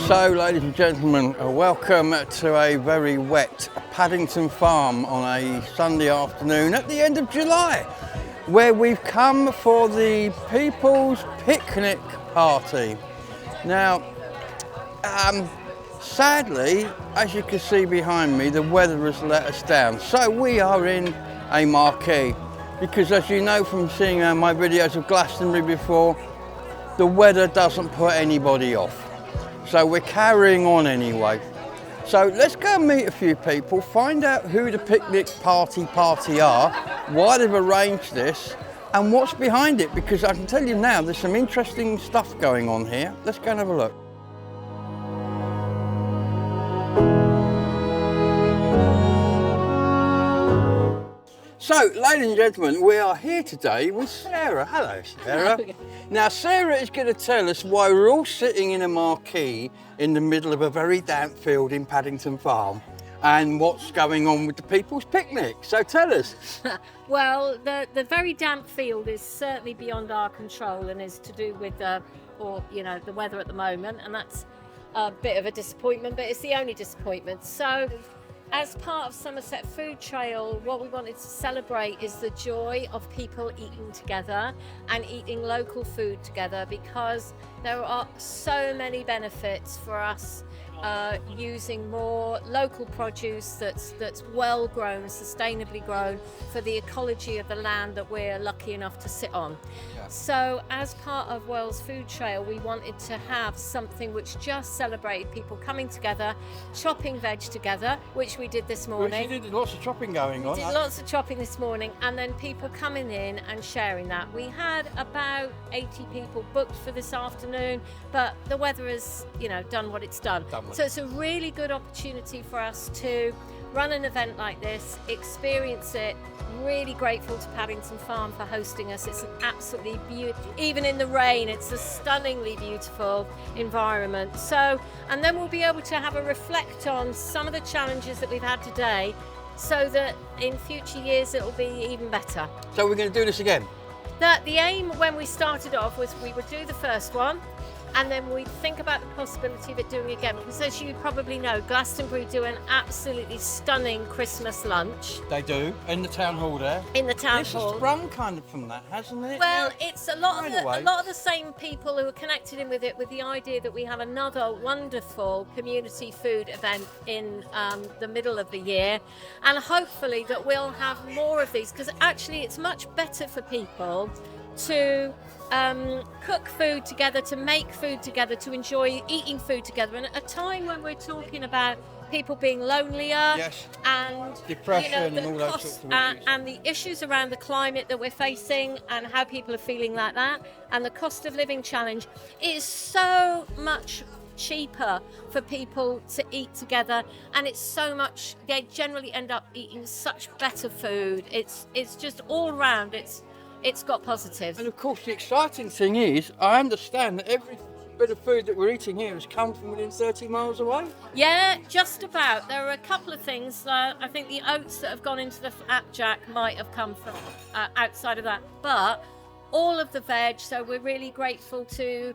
So, ladies and gentlemen, welcome to a very wet Paddington farm on a Sunday afternoon at the end of July, where we've come for the People's Picnic Party. Now, sadly, as you can see behind me, the weather has let us down. So we are in a marquee because, as you know from seeing my videos of Glastonbury before, the weather doesn't put anybody off. So we're carrying on anyway. So let's go and meet a few people, find out who the picnic party are, why they've arranged this, and what's behind it, because I can tell you now there's some interesting stuff going on here. Let's go and have a look. So, ladies and gentlemen, we are here today with Sarah. Hello, Sarah. Now, Sarah is going to tell us why we're all sitting in a marquee in the middle of a very damp field in Paddington Farm and what's going on with the People's Picnic. So tell us. Well, the very damp field is certainly beyond our control and is to do with the weather at the moment, and that's a bit of a disappointment, but it's the only disappointment. So, as part of Somerset Food Trail, what we wanted to celebrate is the joy of people eating together and eating local food together, because there are so many benefits for us using more local produce that's well grown, sustainably grown, for the ecology of the land that we're lucky enough to sit on. Yeah. So as part of Wales Food Trail, we wanted to have something which just celebrated people coming together, chopping veg together, which we did this morning. We did lots of chopping going on. We did lots of chopping this morning, and then people coming in and sharing that. We had about 80 people booked for this afternoon, but the weather has, done what it's done. So it's a really good opportunity for us to run an event like this, experience it. Really grateful to Paddington Farm for hosting us. It's an absolutely beautiful, even in the rain, it's a stunningly beautiful environment. So, and then we'll be able to have a reflect on some of the challenges that we've had today, so that in future years it'll be even better. So we're going to do this again? The aim when we started off was we would do the first one, and then we'd think about the possibility of it doing it again, because as you probably know, Glastonbury do an absolutely stunning Christmas lunch. They do, in the town hall there. In the town hall. This has sprung kind of from that, hasn't it? Well, it's a lot of the same people who are connected in with it, with the idea that we have another wonderful community food event in the middle of the year, and hopefully that we'll have more of these, because actually it's much better for people to cook food together, to make food together, to enjoy eating food together. And at a time when we're talking about people being lonelier, yes, and depression, and all those sorts of issues, and the issues around the climate that we're facing and how people are feeling like that, and the cost of living challenge, it is so much cheaper for people to eat together, and it's so much, they generally end up eating such better food. It's just all around, it's got positives. And of course the exciting thing is, I understand that every bit of food that we're eating here has come from within 30 miles away? Yeah, just about. There are a couple of things. I think the oats that have gone into the flapjack might have come from outside of that. But all of the veg, so we're really grateful to,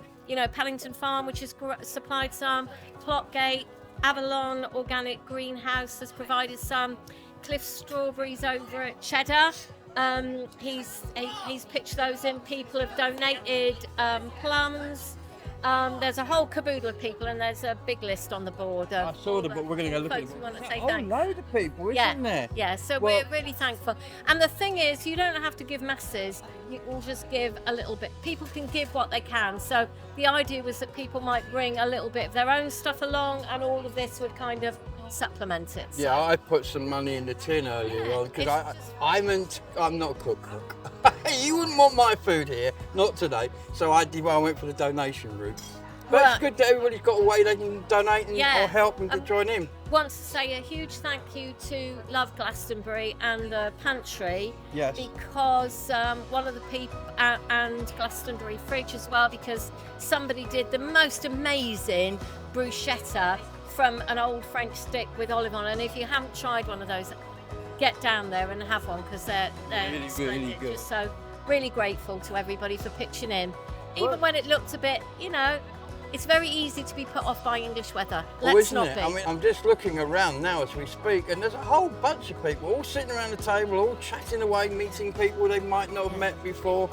Paddington Farm, which has supplied some, Clockgate, Avalon Organic Greenhouse has provided some, Cliff Strawberries over at Cheddar. He's pitched those in. People have donated plums. There's a whole caboodle of people, and there's a big list on the board. I saw the book. We're going to go look at it. A whole load of people, isn't there? Yeah, so we're really thankful. And the thing is, you don't have to give masses. You can just give a little bit. People can give what they can. So the idea was that people might bring a little bit of their own stuff along, and all of this would kind of supplement it. So. Yeah, I put some money in the tin earlier on, because I'm not a cook. You wouldn't want my food here, not today. So I went for the donation route. But it's good that everybody's got a way they can donate or help and join in. Want to say a huge thank you to Love Glastonbury and the Pantry, yes, because one of the people, and Glastonbury Fridge as well, because somebody did the most amazing bruschetta from an old French stick with olive on, and if you haven't tried one of those, get down there and have one, because they're really good. So really grateful to everybody for pitching in, even when it looked a bit, it's very easy to be put off by English weather. Well, Let's isn't not it? be. I mean, I'm just looking around now as we speak, and there's a whole bunch of people all sitting around the table, all chatting away, meeting people they might not have met before.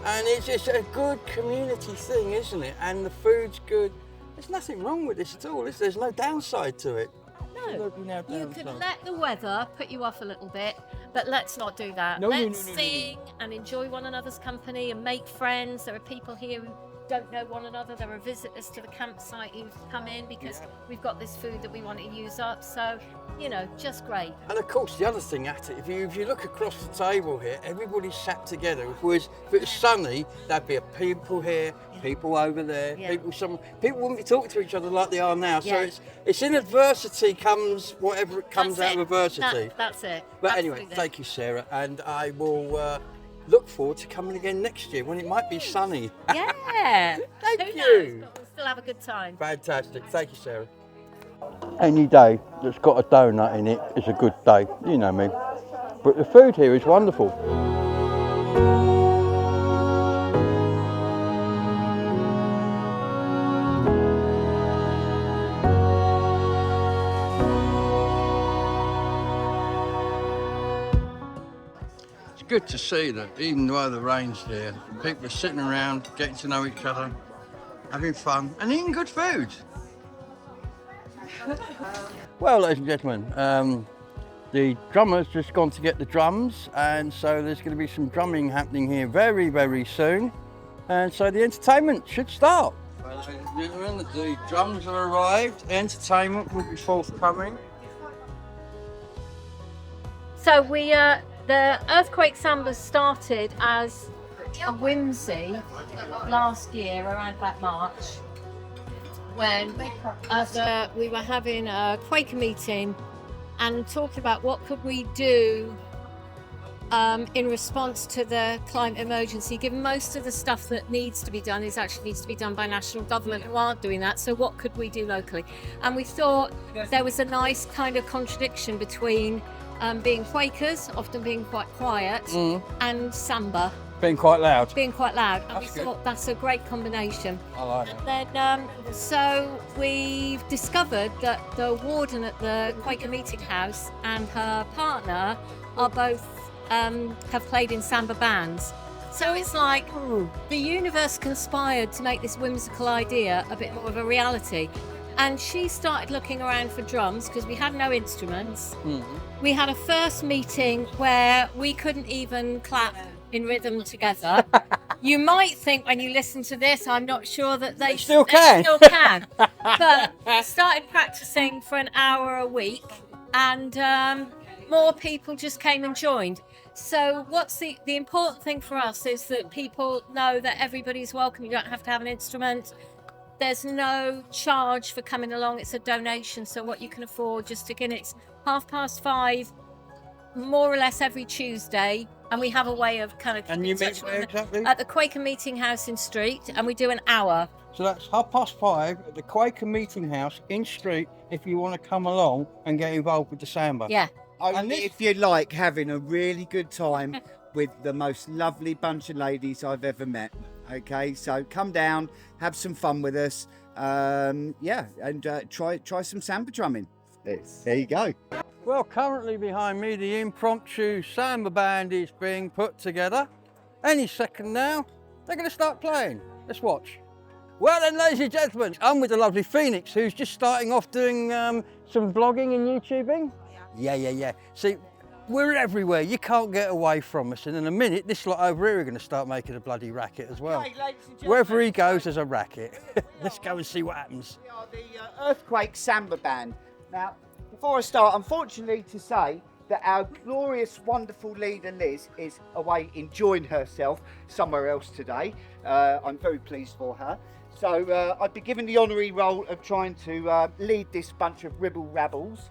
And it's just a good community thing, isn't it? And the food's good. There's nothing wrong with this at all. There's no downside to it. No, you could let the weather put you off a little bit, but let's not do that. Let's sing and enjoy one another's company and make friends. There are people here who don't know one another. There are visitors to the campsite who've come in because we've got this food that we want to use up. So, you know, just great. And of course, the other thing at it, if you look across the table here, everybody's sat together. If it was sunny, there'd be people here, people over there, people wouldn't be talking to each other like they are now. So it's in adversity comes whatever it comes out of adversity. That's it. But anyway, thank you, Sarah, and I will look forward to coming again next year when it might be sunny. Yeah. Thank you. Knows, but we'll still have a good time. Fantastic. Thank you, Sarah. Any day that's got a donut in it is a good day, you know me. But the food here is wonderful. It's good to see that even though the rain's here, people are sitting around, getting to know each other, having fun and eating good food. Well, ladies and gentlemen, the drummer's just gone to get the drums, and so there's going to be some drumming happening here very, very soon, and so the entertainment should start. Well, ladies and gentlemen, the drums have arrived, entertainment will be forthcoming. So the Earthquake Samba started as a whimsy last year around about March, when we were having a Quaker meeting and talking about what could we do in response to the climate emergency, given most of the stuff that needs to be done needs to be done by national government who aren't doing that. So what could we do locally? And we thought there was a nice kind of contradiction between being Quakers, often being quite quiet, and Samba. Being quite loud. And That's we thought that's a great combination. I like it. And then, so we've discovered that the warden at the Quaker Meeting House and her partner are both have played in Samba bands. So it's like the universe conspired to make this whimsical idea a bit more of a reality. And she started looking around for drums because we had no instruments. We had a first meeting where we couldn't even clap in rhythm together. You might think when you listen to this, I'm not sure that they still can. But we started practicing for an hour a week, and more people just came and joined. So what's the important thing for us is that people know that everybody's welcome. You don't have to have an instrument. There's no charge for coming along. It's a donation, so what you can afford. Just again, it's 5:30, more or less every Tuesday, and we have a way of kind of. And you meet where exactly? At the Quaker Meeting House in Street, and we do an hour. So that's 5:30 at the Quaker Meeting House in Street if you want to come along and get involved with the Samba. Yeah. Only if you like having a really good time with the most lovely bunch of ladies I've ever met. Okay, so come down, have some fun with us, and try some Samba drumming. There you go. Well, currently behind me, the impromptu Samba band is being put together. Any second now, they're going to start playing. Let's watch. Well then, ladies and gentlemen, I'm with the lovely Phoenix, who's just starting off doing some vlogging and YouTubing. Yeah. See, we're everywhere. You can't get away from us. And in a minute, this lot over here are going to start making a bloody racket as well. Wherever he goes, there's a racket. Let's go and see what happens. We are the Earthquake Samba Band. Now, before I start, unfortunately to say that our glorious, wonderful leader Liz is away enjoying herself somewhere else today. I'm very pleased for her. So I'd be given the honorary role of trying to lead this bunch of ribble-rabbles.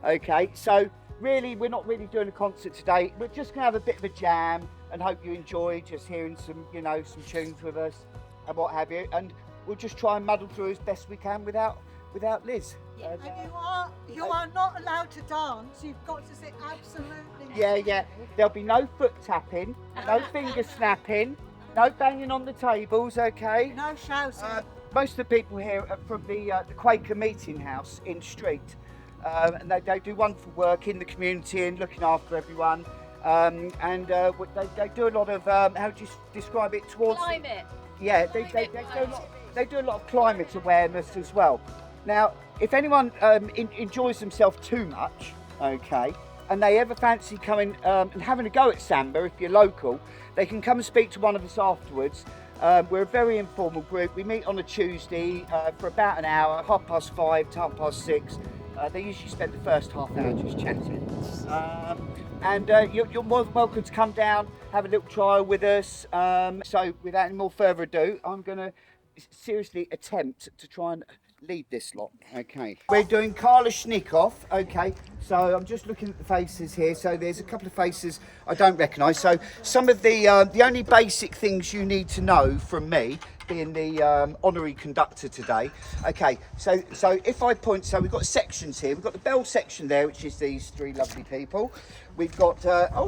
Okay, so really, we're not really doing a concert today. We're just going to have a bit of a jam and hope you enjoy just hearing some, some tunes with us and what have you. And we'll just try and muddle through as best we can without Liz. Yeah. And you are not allowed to dance. You've got to sit absolutely. Yeah. There'll be no foot tapping, no finger snapping, no banging on the tables. Okay. No shouting. most of the people here are from the Quaker Meeting House in Street, and they do wonderful work in the community and looking after everyone. They do a lot of how do you describe it towards Climate. Yeah, they do a lot of climate awareness as well. Now, if anyone enjoys themselves too much, okay, and they ever fancy coming and having a go at Samba, if you're local, they can come and speak to one of us afterwards. We're a very informal group. We meet on a Tuesday for about an hour, 5:30 to 6:30. They usually spend the first half hour just chatting. You're more than welcome to come down, have a little trial with us. So without any more further ado, I'm going to seriously attempt to try and lead this lot. Okay. We're doing Karla Schnickoff. Okay. So I'm just looking at the faces here. So there's a couple of faces I don't recognise. So some of the only basic things you need to know from me, being the honorary conductor today. Okay, so if I point, so we've got sections here. We've got the bell section there, which is these three lovely people. We've got,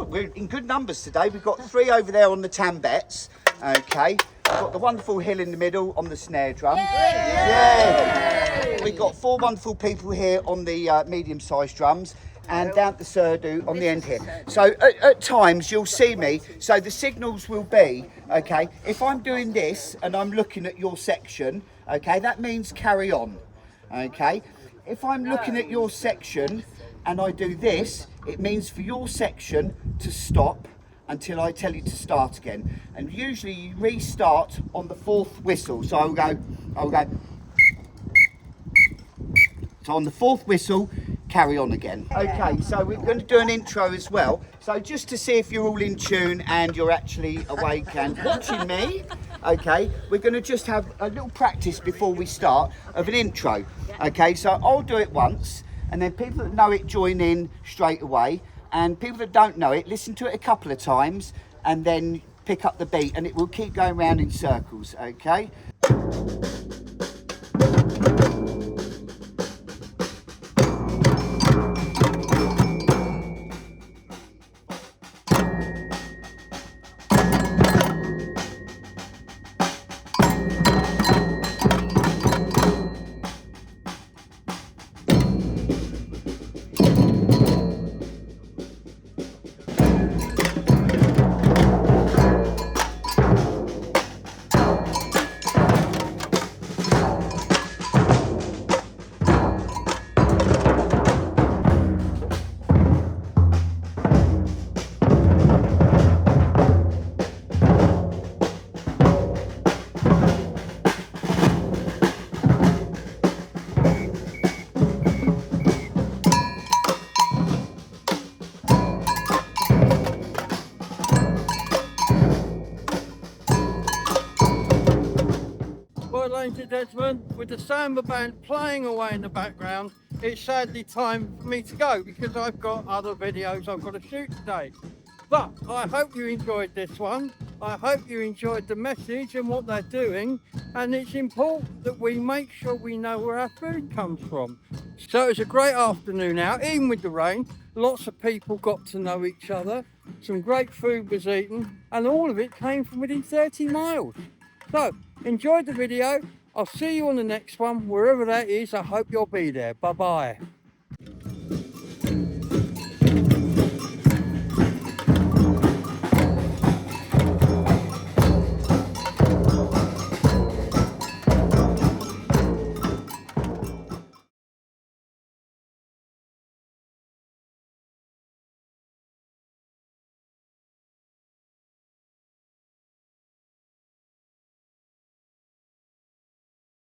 we're in good numbers today. We've got 3 over there on the tambets. Okay, we've got the wonderful Hill in the middle on the snare drum. Yay! We've got 4 wonderful people here on the medium-sized drums. And down to Surdu on the end here. So at times you'll see me, so the signals will be, okay, if I'm doing this and I'm looking at your section, okay, that means carry on, okay. If I'm looking at your section and I do this, it means for your section to stop until I tell you to start again. And usually you restart on the 4th whistle. So I'll go. So on the 4th whistle, carry on again. Okay, so we're going to do an intro as well. So just to see if you're all in tune and you're actually awake and watching me, okay, we're going to just have a little practice before we start of an intro. Okay, so I'll do it once, and then people that know it join in straight away, and people that don't know it, listen to it a couple of times, and then pick up the beat, and it will keep going round in circles, okay? Well, ladies and gentlemen, with the Samba band playing away in the background, it's sadly time for me to go because I've got other videos I've got to shoot today. But I hope you enjoyed this one. I hope you enjoyed the message and what they're doing. And it's important that we make sure we know where our food comes from. So it's a great afternoon out, even with the rain. Lots of people got to know each other. Some great food was eaten, and all of it came from within 30 miles. So, enjoyed the video. I'll see you on the next one, wherever that is. I hope you'll be there. Bye-bye.